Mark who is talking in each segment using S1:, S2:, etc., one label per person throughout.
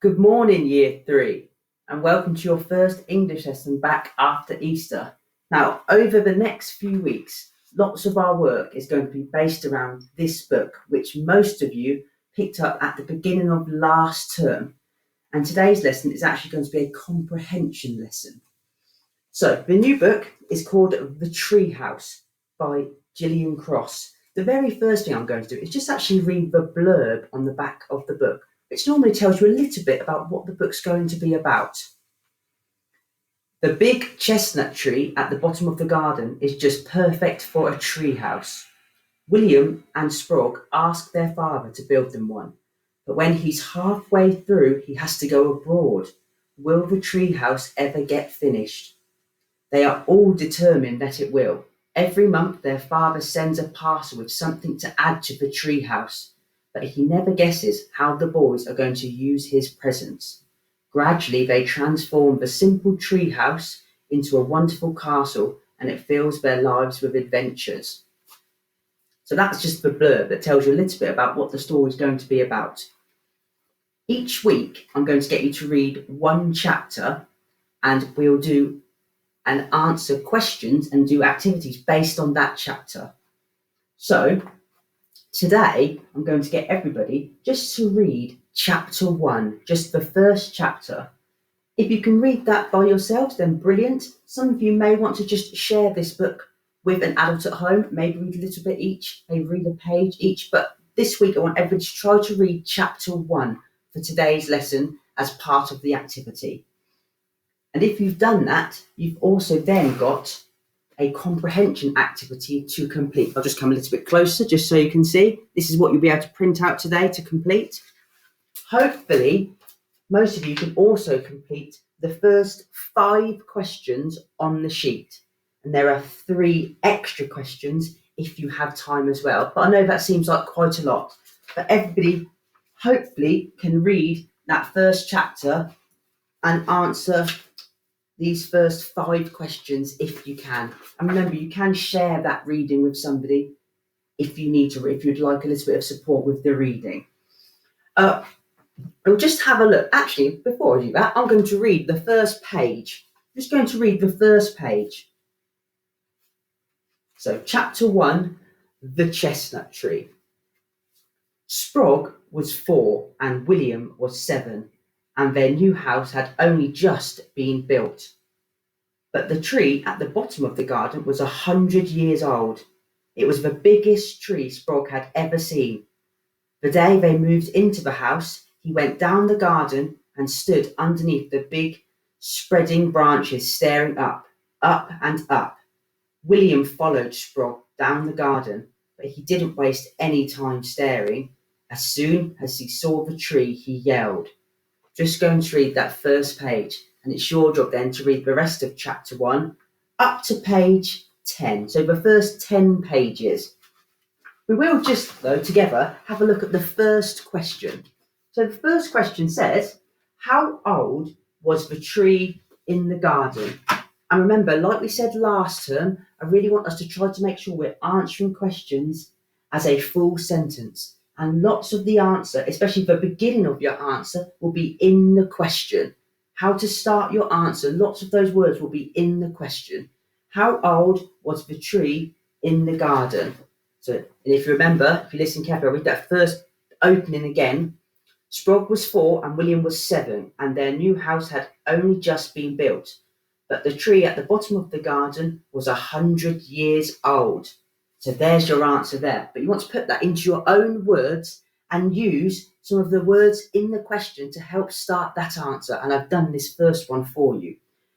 S1: Good morning, Year 3, and welcome to your first English lesson back after Easter. Now, over the next few weeks, lots of our work is going to be based around this book, which most of you picked up at the beginning of last term. And today's lesson is actually going to be a comprehension lesson. So, the new book is called The Tree House by Gillian Cross. The very first thing I'm going to do is just actually read the blurb on the back of the book, which normally tells you a little bit about what the book's going to be about. The big chestnut tree at the bottom of the garden is just perfect for a tree house. William and Sprague ask their father to build them one, but when he's halfway through, he has to go abroad. Will the tree house ever get finished? They are all determined that it will. Every month, their father sends a parcel with something to add to the tree house, but he never guesses how the boys are going to use his presents. Gradually, they transform the simple tree house into a wonderful castle, and it fills their lives with adventures. So that's just the blurb that tells you a little bit about what the story is going to be about. Each week, I'm going to get you to read one chapter, and we'll do and answer questions and do activities based on that chapter. So today I'm going to get everybody just to read chapter 1, just the first chapter. If you can read that by yourselves, then brilliant. Some of you may want to just share this book with an adult at home, maybe read a little bit each, maybe read a page each, but this week I want everybody to try to read chapter 1 for today's lesson as part of the activity. And if you've done that, you've also then got a comprehension activity to complete. I'll just come a little bit closer just so you can see. This is what you'll be able to print out today to complete. Hopefully, most of you can also complete the first 5 questions on the sheet. And there are 3 extra questions if you have time as well. But I know that seems like quite a lot. But everybody hopefully can read that first chapter and answer these first 5 questions if you can. And remember, you can share that reading with somebody if you need to, if you'd like a little bit of support with the reading. We'll just have a look. Actually, before I do that, I'm going to read the first page. I'm just going to read the first page. So, chapter 1, The Chestnut Tree. Sprague was 4 and William was 7. And their new house had only just been built. But the tree at the bottom of the garden was 100 years old. It was the biggest tree Sprague had ever seen. The day they moved into the house, he went down the garden and stood underneath the big, spreading branches, staring up and up. William followed Sprague down the garden, but he didn't waste any time staring. As soon as he saw the tree, he yelled. Just going to read that first page, and it's your job then to read the rest of chapter 1 up to page 10. So the first 10 pages. We will just, though, together have a look at the first question. So the first question says, how old was the tree in the garden? And remember, like we said last term, I really want us to try to make sure we're answering questions as a full sentence. And lots of the answer, especially the beginning of your answer, will be in the question. How to start your answer, lots of those words will be in the question. How old was the tree in the garden? So, and if you remember, if you listen carefully, I'll read that first opening again. Sprague was 4 and William was 7, and their new house had only just been built. But the tree at the bottom of the garden was 100 years old. So there's your answer there. But you want to put that into your own words and use some of the words in the question to help start that answer. And I've done this first one for you.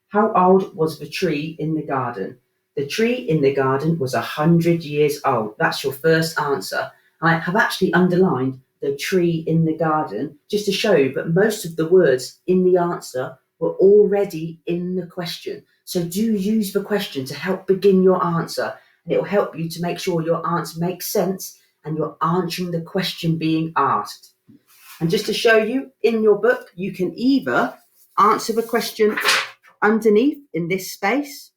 S1: How old was the tree in the garden? The tree in the garden was 100 years old. That's your first answer. I have actually underlined the tree in the garden just to show you that most of the words in the answer were already in the question. So do use the question to help begin your answer. And it will help you to make sure your answer makes sense and you're answering the question being asked. And just to show you, in your book, you can either answer the question underneath in this space,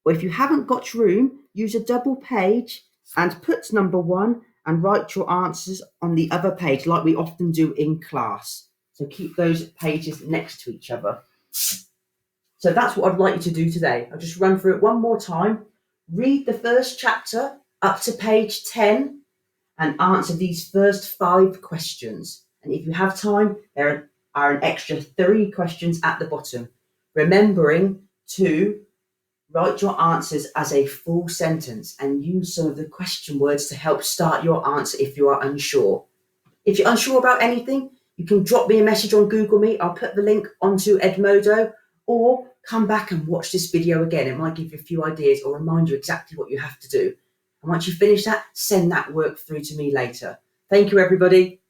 S1: or if you haven't got room, use a double page and put number 1 and write your answers on the other page like we often do in class. So keep those pages next to each other. So that's what I'd like you to do today. I'll just run through it one more time. Read the first chapter up to page 10 and answer these first 5 questions. And if you have time, there are an extra 3 questions at the bottom. Remembering to write your answers as a full sentence and use some of the question words to help start your answer if you are unsure. If you're unsure about anything, you can drop me a message on Google Meet. I'll put the link onto Edmodo, or come back and watch this video again. It might give you a few ideas or remind you exactly what you have to do. And once you finish that, send that work through to me later. Thank you, everybody.